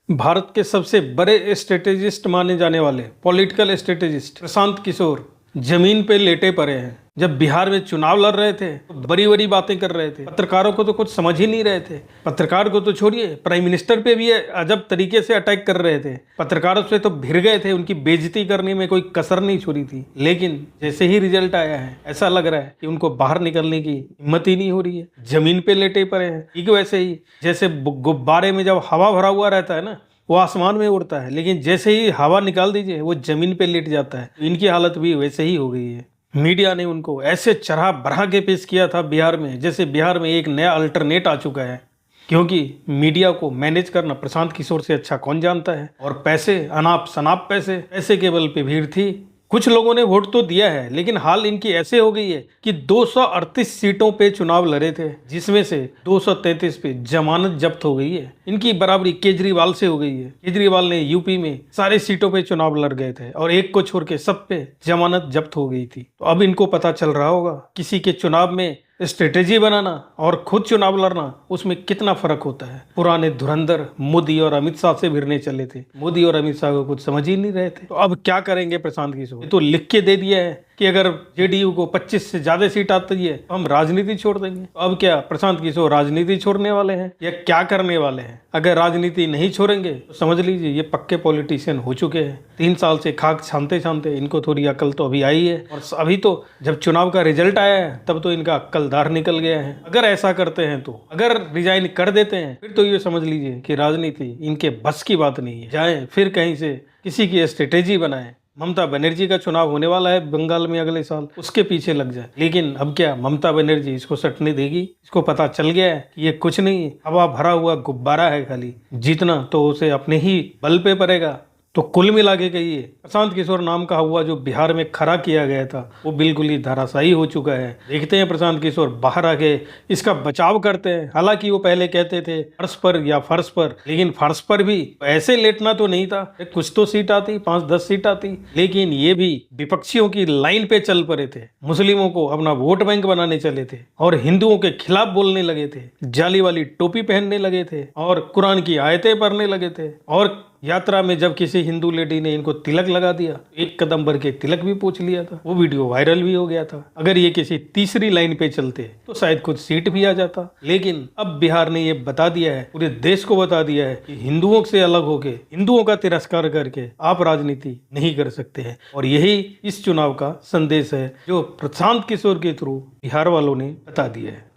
भारत के सबसे बड़े स्ट्रेटेजिस्ट माने जाने वाले पॉलिटिकल स्ट्रेटेजिस्ट प्रशांत किशोर जमीन पे लेटे पड़े हैं। जब बिहार में चुनाव लड़ रहे थे तो बड़ी बड़ी बातें कर रहे थे, पत्रकारों को तो कुछ समझ ही नहीं रहे थे। पत्रकार को तो छोड़िए, प्राइम मिनिस्टर पे भी अजब तरीके से अटैक कर रहे थे। पत्रकारों से तो भिड़ गए थे, उनकी बेइज्जती करने में कोई कसर नहीं छोड़ी थी। लेकिन जैसे ही रिजल्ट आया है ऐसा लग रहा है कि उनको बाहर निकलने की हिम्मत ही नहीं हो रही है, जमीन पे लेटे पड़े हैं। ठीक वैसे ही जैसे गुब्बारे में जब हवा भरा हुआ रहता है ना, वो आसमान में उड़ता है, लेकिन जैसे ही हवा निकाल दीजिए वो जमीन पे लेट जाता है। इनकी हालत भी वैसे ही हो गई है। मीडिया ने उनको ऐसे चढ़ा बढ़ा के पेश किया था बिहार में, जैसे बिहार में एक नया अल्टरनेट आ चुका है। क्योंकि मीडिया को मैनेज करना प्रशांत किशोर से अच्छा कौन जानता है। और पैसे, अनाप शनाप पैसे के बल पे भीड़ थी। कुछ लोगों ने वोट तो दिया है, लेकिन हाल इनकी ऐसे हो गई है कि 238 सीटों पे चुनाव लड़े थे, जिसमें से 233 पे जमानत जब्त हो गई है। इनकी बराबरी केजरीवाल से हो गई है। केजरीवाल ने यूपी में सारे सीटों पे चुनाव लड़ गए थे और एक को छोड़ के सब पे जमानत जब्त हो गई थी। तो अब इनको पता चल रहा होगा किसी के चुनाव में स्ट्रेटेजी बनाना और खुद चुनाव लड़ना, उसमें कितना फर्क होता है। पुराने धुरंधर मोदी और अमित शाह से भिड़ने चले थे। मोदी और अमित शाह को कुछ समझ ही नहीं रहे थे। तो अब क्या करेंगे प्रशांत किशोर? तो लिख के दे दिया है कि अगर जेडीयू को 25 से ज्यादा सीट आती है तो हम राजनीति छोड़ देंगे। तो अब क्या प्रशांत किशोर राजनीति छोड़ने वाले हैं या क्या करने वाले हैं? अगर राजनीति नहीं छोड़ेंगे तो समझ लीजिए ये पक्के पॉलिटिशियन हो चुके हैं। 3 साल से खाक छानते छानते इनको थोड़ी अकल तो अभी आई है, और अभी तो जब चुनाव का रिजल्ट आया है तब तो इनका अक्लदार निकल गया है। अगर ऐसा करते हैं तो, अगर रिजाइन कर देते हैं, फिर तो ये समझ लीजिए कि राजनीति इनके बस की बात नहीं है। जाएं फिर कहीं से किसी की स्ट्रेटेजी बनाएं। ममता बनर्जी का चुनाव होने वाला है बंगाल में अगले साल, उसके पीछे लग जाए। लेकिन अब क्या ममता बनर्जी इसको सटने देगी? इसको पता चल गया है कि ये कुछ नहीं, हवा भरा हुआ गुब्बारा है खाली। जीतना तो उसे अपने ही बल पे पड़ेगा। तो कुल मिला के कहिए, प्रशांत किशोर नाम का हुआ जो बिहार में खड़ा किया गया था वो बिल्कुल ही धराशायी हो चुका है। देखते हैं प्रशांत किशोर बाहर आके इसका बचाव करते हैं। हालांकि वो पहले कहते थे फर्श पर या फर्श पर, लेकिन फर्श पर भी ऐसे लेटना तो नहीं था। कुछ तो सीट आती, 5-10 सीट आती, लेकिन ये भी विपक्षियों की लाइन पे चल पड़े थे। मुस्लिमों को अपना वोट बैंक बनाने चले थे और हिंदुओं के खिलाफ बोलने लगे थे। जाली वाली टोपी पहनने लगे थे और कुरान की आयतें पढ़ने लगे थे। और यात्रा में जब किसी हिंदू लेडी ने इनको तिलक लगा दिया, एक कदम भर के तिलक भी पूछ लिया था। वो वीडियो वायरल भी हो गया था। अगर ये किसी तीसरी लाइन पे चलते तो शायद कुछ सीट भी आ जाता। लेकिन अब बिहार ने ये बता दिया है, पूरे देश को बता दिया है कि हिंदुओं से अलग होके, हिंदुओं का तिरस्कार करके आप राजनीति नहीं कर सकते हैं। और यही इस चुनाव का संदेश है जो प्रशांत किशोर के थ्रू बिहार वालों ने बता दिया है।